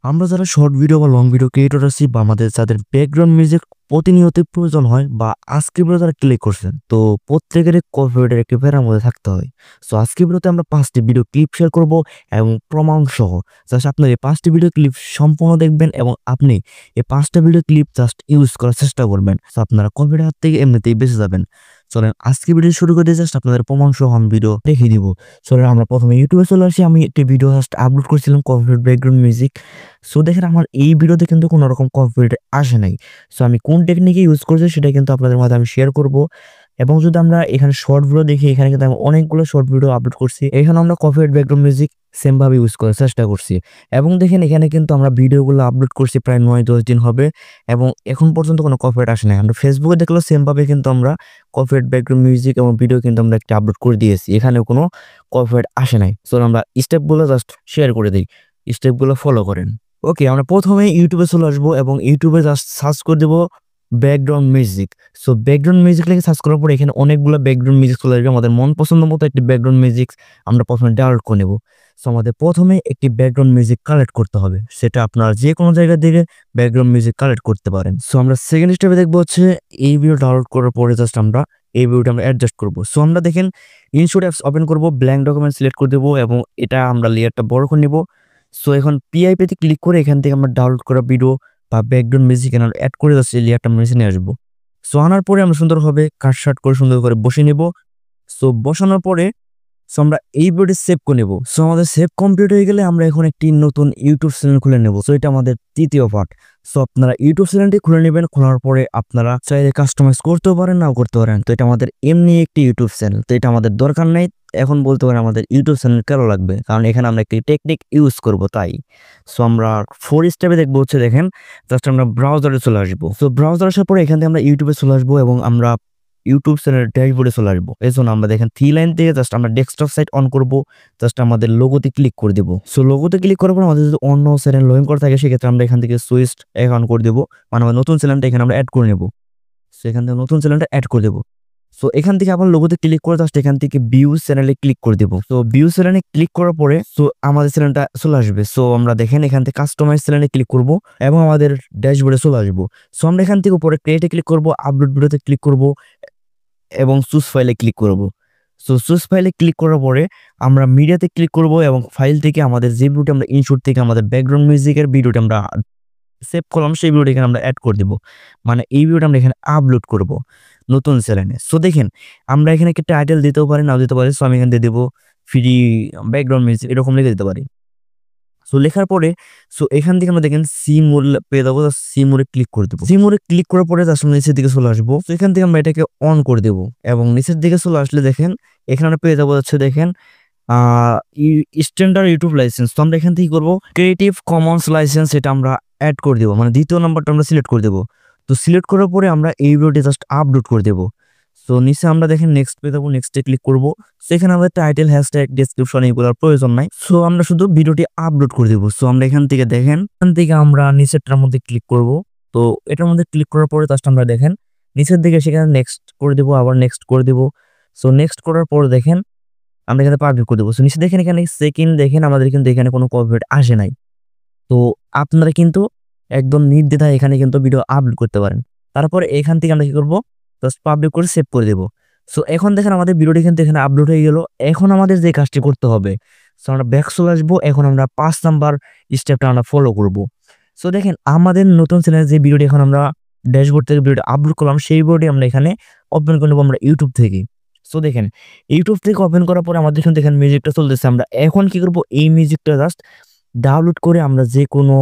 আমরা যারা short video বা লং ভিডিও ক্রিয়েটর আছি বা আমাদের যাদের ব্যাকগ্রাউন্ড মিউজিক প্রতিনিয়ত প্রয়োজন হয় বা আজকে ভিডিও যারা ক্লিক করছেন, তো প্রত্যেকের কপিরাইটের একটি ফেরার মধ্যে থাকতে হয়। সো আজকে ভিডিওতে আমরা 5টি ভিডিও ক্লিপ শেয়ার করব এবং প্রমাণ সহ। জাস্ট আপনার এই 5টি ভিডিও ক্লিপ সম্পূর্ণ দেখবেন এবং আপনি এই 5টা ভিডিও ক্লিপ জাস্ট ইউজ করার চেষ্টা করবেন। সো আপনারা কপিরাইট হাত থেকে এমনিতেই বেঁচে যাবেন। চলেন আজকে ভিডিও শুরু করে দিয়ে জাস্ট আপনাদের প্রমাণ সহ আমি ভিডিও দেখিয়ে দিব। চলেন আমরা প্রথমে ইউটিউবে চলে আসি। আমি একটি ভিডিও জাস্ট আপলোড করছিলাম কপিরাইট ব্যাকগ্রাউন্ড মিউজিক। সো দেখেন আমার এই ভিডিওতে কিন্তু কোনো রকম কপিরাইট আসে নাই। সো আমি কোন টেকনিকে ইউজ করছি সেটা কিন্তু আপনাদের মাঝে আমি শেয়ার করব। এবং যদি আমরা এখানে শর্ট ভিডিও দেখি, এখানে কিন্তু আমি অনেকগুলো শর্ট ভিডিও আপলোড করছি। এখানে আমরা কপিরাইট ব্যাকগ্রাউন্ড মিউজিক সেম ভাবে ইউজ করার চেষ্টা করছি। এবং দেখেন এখানে কিন্তু আমরা ভিডিওগুলো আপলোড করছি প্রায় 9-10 দিন হবে এবং এখন পর্যন্ত কোনো কপিরাইট আসে নাই। আমরা ফেসবুকে দেখলেও সেম ভাবে কিন্তু আমরা কপিরাইট ব্যাকগ্রাউন্ড মিউজিক এবং ভিডিও কিন্তু আমরা একটা আপলোড করে দিয়েছি। এখানে কোনো কপিরাইট আসে নাই। সো আমরা স্টেপগুলো জাস্ট শেয়ার করে দিই, স্টেপগুলো ফলো করেন। ওকে, আমরা প্রথমে ইউটিউবে চলে আসবো এবং ইউটিউবে জাস্ট সার্চ করে দেবো background music. So background music লিখে সার্চ করার পরে এখানে অনেকগুলো ব্যাকগ্রাউন্ড মিউজিক চলে আসবে। আমাদের মন পছন্দ মতো একটি ব্যাকগ্রাউন্ড মিউজিক আমরা প্রথমে ডাউনলোড করে নেব। সো আমাদের প্রথমে একটি ব্যাকগ্রাউন্ড মিউজিক কালেক্ট করতে হবে, সেটা আপনার যে কোনো জায়গা থেকে ব্যাকগ্রাউন্ড মিউজিক কালেক্ট করতে পারেন। সো আমরা সেকেন্ড স্টেপে দেখবো হচ্ছে এই ভিডিও ডাউনলোড করার পরে জাস্ট আমরা এই ভিডিওটা আমরা অ্যাডজাস্ট করবো। সো আমরা দেখেন ইনশট অ্যাপস ওপেন করবো, ব্ল্যাঙ্ক ডকুমেন্ট সিলেক্ট করে দেবো এবং এটা আমরা লেয়ারটা বড় করে নেব। সো এখন পিআইপিতে ক্লিক করে এখান থেকে আমরা ডাউনলোড করা ভিডিও বা ব্যাকগ্রাউন্ড মিউজিক আমরা অ্যাড করে যাচ্ছি, লেয়ারটা আমরা নিচে নিয়ে আসবো। সো আনার পরে আমরা সুন্দরভাবে কাট শার্ট করে সুন্দর করে বসে নেব। সো বসানোর পরে আমরা এই ভিডিওটি সেভ করে নেব। সো আমাদের সেভ কমপ্লিট হয়ে গেলে আমরা এখন একটি নতুন ইউটিউব চ্যানেল খুলে নেব। সো এটা আমাদের তৃতীয় পার্ট। সো আপনারা ইউটিউব চ্যানেলটি খুলে নেবেন। খোলার পরে আপনারা চাইলে কাস্টমাইজ করতেও পারেন, নাও করতে পারেন। তো এটা আমাদের এমনি একটি ইউটিউব চ্যানেল, তো এটা আমাদের দরকার নেই। এখন বলতে পারেন আমাদের ইউটিউব চ্যানেল কেন লাগবে, কারণ এখানে আমরা একটি টেকনিক ইউজ করব তাই। সো আমরা 4 স্টেপে দেখবো হচ্ছে দেখেন জাস্ট আমরা ব্রাউজারে চলে আসবো। সো ব্রাউজার আসার পরে এখান থেকে আমরা ইউটিউবে চলে আসবো এবং আমরা ইউটিউব চ্যানেলের ড্যাশবোর্ডে চলে আসবো। এই জন্য আমরা দেখেন 3 লাইন থেকে জাস্ট আমরা ডেস্কটপ সাইট অন করব, জাস্ট আমাদের লোগোতে ক্লিক করে দেবো। সো লোগোতে ক্লিক করার পর আমাদের যদি অন্য চ্যানেল লগ ইন করা থাকে সেক্ষেত্রে আমরা এখান থেকে সুইচ অ্যাকাউন্ট করে দেবো, মানে আমরা নতুন চ্যানেলটা এখানে আমরা অ্যাড করে নেব। সো এখান থেকে নতুন চ্যানেলটা অ্যাড করে দেবো। সো এখান থেকে আবার লোগোতে ক্লিক করে জাস্ট এখান থেকে ভিউ চ্যানেলে ক্লিক করে দেবো। সো ভিউ চ্যানেলে ক্লিক করার পরে সো আমাদের চ্যানেলটা চলে আসবে। সো আমরা দেখেন এখান থেকে কাস্টমাইজ চ্যানেলে ক্লিক করব এবং আমাদের ড্যাশবোর্ডে চলে আসবো। সো আমরা এখান থেকে উপরে ক্রিয়েটে ক্লিক করব, আপলোড ভিডিওতে ক্লিক করব এবং চুজ ফাইলে ক্লিক করব। সো চুজ ফাইলে ক্লিক করার পরে আমরা মিডিয়াতে ক্লিক করব এবং ফাইল থেকে আমাদের যে ভিডিওটা আমরা ইনশুট থেকে আমাদের ব্যাকগ্রাউন্ড মিউজিকের ভিডিওটা আমরা সেভ করলাম সেই ভিডিওটা এখানে আমরা অ্যাড করে দেব, মানে এই ভিডিওটা আমরা এখানে আপলোড করব নতুন চ্যানেলে। সো দেখেন আমরা এখানে একটা টাইটেল দিতেও পারি, নাও দিতে পারি। সো আমি এখানে দিয়ে দেবো ফ্রি ব্যাকগ্রাউন্ড মিউজিক, এরকম লিখে দিতে পারি। সো লেখার পরে সো এখান থেকে আমরা দেখেন সি মোড পেয়ে যাবো, সি মোডে ক্লিক করে দেবো। সি মোডে ক্লিক করার পরে তার নিচের দিকে চলে আসবো। তো এখান থেকে আমরা এটাকে অন করে দেবো এবং নিচের দিকে চলে আসলে দেখেন এখানে আমরা পেয়ে যাবো হচ্ছে দেখেন স্ট্যান্ডার্ড ইউটিউব লাইসেন্স। তো আমরা এখান থেকে করবো ক্রিয়েটিভ কমন্স লাইসেন্স, এটা আমরা অ্যাড করে দেবো, মানে দ্বিতীয় নাম্বারটা আমরা সিলেক্ট করে দেবো। তো সিলেক্ট করার পরে আমরা এই ভিডিওটি জাস্ট আপলোড করে দেবো। সো নিচে আমরা দেখেন নেক্সট পেয়ে যাবো, নেক্সটে ক্লিক করবো। সেখানে আমাদের টাইটেল, হ্যাশট্যাগ, ডেসক্রিপশন এগুলোর প্রয়োজন নাই। সো আমরা শুধু ভিডিওটি আপলোড করে দেবো। সো আমরা এখান থেকে দেখেন এখান থেকে আমরা নিচেরটার মধ্যে ক্লিক করব। তো এটার মধ্যে ক্লিক করার পরে জাস্ট আমরা দেখেন নিচের দিকে সেখানে নেক্সট করে দেবো, আবার নেক্সট করে দেবো। সো নেক্সট করার পর দেখেন আমরা এখানে পাবলিক করে দেবো। সো নিচে দেখেন এখানে সেকেন্ড দেখেন আমাদের কিন্তু এখানে কোনো কপিরাইট আসে নাই। তো আপনারা কিন্তু একদম নির্দ্বিধায় এখানে কিন্তু ভিডিও আপলোড করতে পারেন। তারপরে এখান থেকে আমরা কি করবো, জাস্ট পাবলিক করে সেভ করে দেবো। সো এখন দেখেন আমাদের ভিডিওটি কিন্তু এখানে আপলোড হয়ে গেল। এখন আমাদের যে কাজটি করতে হবে, সো আমরা ব্যাক চলে আসবো। এখন আমরা 5 নাম্বার স্টেপটা আমরা ফলো করব। সো দেখেন আমাদের নতুন চ্যানেলে যে ভিডিওটি এখন আমরা ড্যাশবোর্ড থেকে ভিডিওটি আপলোড করলাম সেই ভিডিওটি আমরা এখানে ওপেন করে নেবো আমরা ইউটিউব থেকে। সো দেখেন ইউটিউব থেকে ওপেন করার পরে আমাদের কিন্তু এখানে মিউজিকটা চলতেছে। আমরা এখন কি করবো, এই মিউজিকটা জাস্ট ডাউনলোড করে আমরা যে কোনো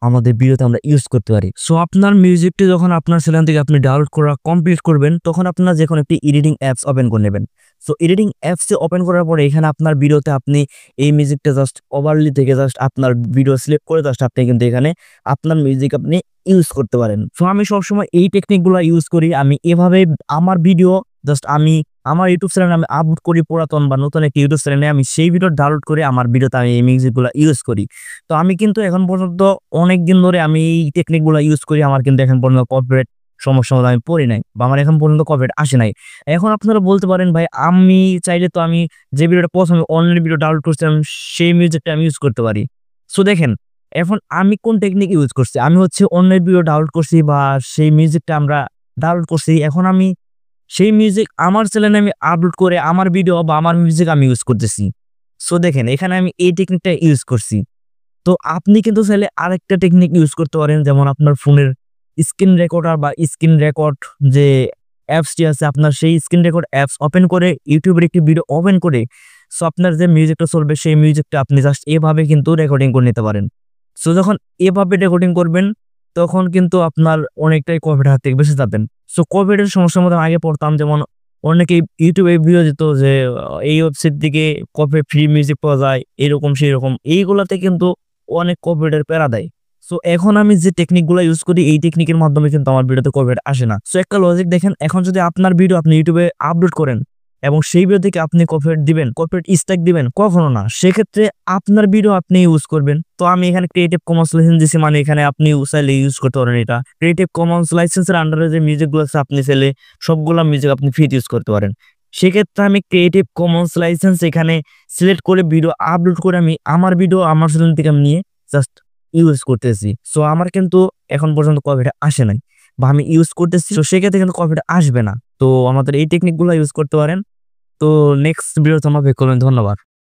আমাদের ভিডিওতে আমরা ইউজ করতে পারি। সো আপনার মিউজিকটি যখন আপনার চ্যানেল থেকে আপনি ডাউনলোড করা কমপ্লিট করবেন তখন আপনার যে কোনো একটি এডিটিং অ্যাপস ওপেন করে নেবেন। সো এডিটিং অ্যাপসে ওপেন করার পরে এখানে আপনার ভিডিওতে আপনি এই মিউজিকটা জাস্ট ওভারলি থেকে জাস্ট আপনার ভিডিও সিলেক্ট করে জাস্ট আপনি কিন্তু এখানে আপনার মিউজিক আপনি ইউজ করতে পারেন। সো আমি সবসময় এই টেকনিকগুলো ইউজ করি। আমি এভাবে আমার ভিডিও জাস্ট আমি আমার ইউটিউব চ্যানেলে আমি আপলোড করি, পুরাতন বা নতুন একটি ইউটিউব চ্যানেলে আমি সেই ভিডিও ডাউনলোড করে আমার ভিডিওতে আমি এই মিউজিকগুলো ইউজ করি। তো আমি কিন্তু এখন পর্যন্ত অনেক দিন ধরে আমি এই টেকনিকগুলো ইউজ করি, আমার কিন্তু এখন পর্যন্ত কপিরাইট সমস্যার মধ্যে আমি পড়ি নাই বা আমার এখন পর্যন্ত কপিরাইট আসে নাই। এখন আপনারা বলতে পারেন ভাই আমি চাইলে তো আমি যে ভিডিওটা প্রথমে অনলাইন ভিডিও ডাউনলোড করছিলাম সেই মিউজিকটা আমি ইউজ করতে পারি। সো দেখেন এখন আমি কোন টেকনিক ইউজ করছি, আমি হচ্ছে অন্যের ভিডিও ডাউনলোড করছি বা সেই মিউজিকটা আমরা ডাউনলোড করছি। এখন আমি সেই মিউজিক আমার চ্যানেলে আমি আপলোড করে আমার ভিডিও বা আমার মিউজিক আমি ইউজ করতেছি। সো দেখেন এখানে আমি এই টেকনিকটা ইউজ করছি। তো আপনি কিন্তু চাইলে আরেকটা টেকনিক ইউজ করতে পারেন, যেমন আপনার ফোনের স্ক্রিন রেকর্ডার বা স্ক্রিন রেকর্ড যে অ্যাপসটি আছে, আপনার সেই স্ক্রিন রেকর্ড অ্যাপস ওপেন করে ইউটিউবের একটি ভিডিও ওপেন করে সো আপনার যে মিউজিকটা চলবে সেই মিউজিকটা আপনি জাস্ট এভাবে কিন্তু রেকর্ডিং করে নিতে পারেন। সো যখন এভাবে রেকর্ডিং করবেন তখন কিন্তু আপনার অনেকটাই কপিরাইট হাত থেকে বেঁচে যাবেন। সো কপিরাইটের সমস্যার মধ্যে আগে পড়তাম, যেমন অনেকেই ইউটিউবে ভিডিও দিত যে এই ওয়েবসাইট থেকে কপিরাইট ফ্রি মিউজিক পাওয়া যায়, এরকম সেইরকম। এইগুলাতে কিন্তু অনেক কপিরাইটের প্যারা দেয়। সো এখন আমি যে টেকনিকগুলো ইউজ করি এই টেকনিকের মাধ্যমে কিন্তু আমার ভিডিওতে কপিরাইট আসে না। সো একটা লজিক দেখেন, এখন যদি আপনার ভিডিও আপনি ইউটিউবে আপলোড করেন এবং সেই ভিডিও থেকে আপনি কপিরাইট দিবেন, কপিরাইট স্ট্রাইক দিবেন, কখনো না। সেক্ষেত্রে আপনার ভিডিও আপনি ইউজ করবেন। তো আমি এখানে ক্রিয়েটিভ কমন্স লাইসেন্স দিছি, মানে এখানে আপনি চাইলে ইউজ করতে পারেন এটা। ক্রিয়েটিভ কমন্স লাইসেন্সের আন্ডারে যে মিউজিকগুলো আছে আপনি চাইলে সবগুলা মিউজিক আপনি ফ্রি ইউজ করতে পারেন। সেক্ষেত্রে আমি ক্রিয়েটিভ কমন্স লাইসেন্স এখানে সিলেক্ট করে ভিডিও আপলোড করে আমি আমার ভিডিও আমার চ্যানেল থেকে আমি নিয়ে জাস্ট ইউজ করতেছি। সো আমার কিন্তু এখন পর্যন্ত কপিরাইট আসে নাই বা আমি ইউজ করতেছি। তো সেক্ষেত্রে কিন্তু কপিরাইট আসবে না। তো আমাদের এই টেকনিকগুলো ইউজ করতে পারেন। তো নেক্সট ভিডিওতে আমরা ব্যাক করবেন। ধন্যবাদ।